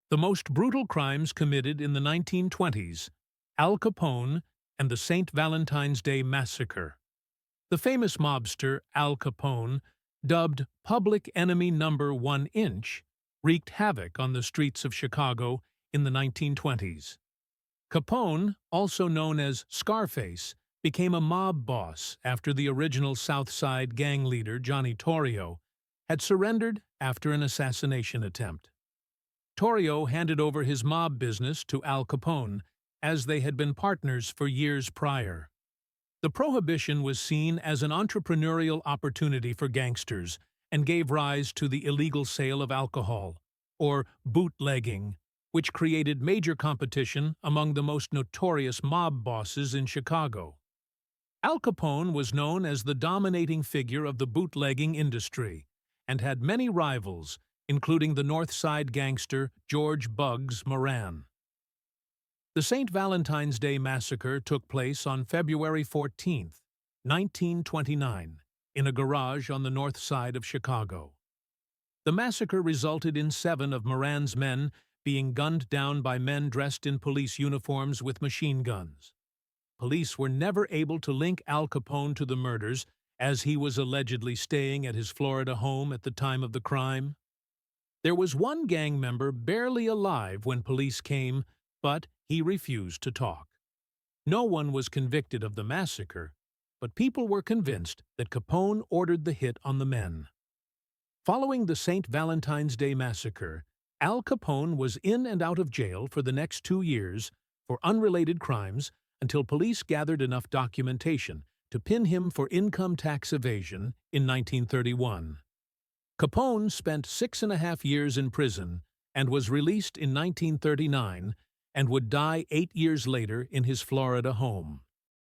The most brutal crimes committed in the 1920s, Al Capone and the St. Valentine's Day Massacre. The famous mobster Al Capone, dubbed Public Enemy Number 1 Inch, wreaked havoc on the streets of Chicago in the 1920s. Capone, also known as Scarface, became a mob boss after the original South Side gang leader Johnny Torrio had surrendered after an assassination attempt. Torrio handed over his mob business to Al Capone, as they had been partners for years prior. The prohibition was seen as an entrepreneurial opportunity for gangsters and gave rise to the illegal sale of alcohol, or bootlegging, which created major competition among the most notorious mob bosses in Chicago. Al Capone was known as the dominating figure of the bootlegging industry and had many rivals, including the North Side gangster George Bugs Moran. The St. Valentine's Day Massacre took place on February 14, 1929, in a garage on the north side of Chicago. The massacre resulted in 7 of Moran's men being gunned down by men dressed in police uniforms with machine guns. Police were never able to link Al Capone to the murders, as he was allegedly staying at his Florida home at the time of the crime. There was one gang member barely alive when police came, but he refused to talk. No one was convicted of the massacre, but people were convinced that Capone ordered the hit on the men. Following the St. Valentine's Day Massacre, Al Capone was in and out of jail for the next 2 years for unrelated crimes until police gathered enough documentation to pin him for income tax evasion in 1931. Capone spent 6.5 years in prison and was released in 1939 and would die 8 years later in his Florida home.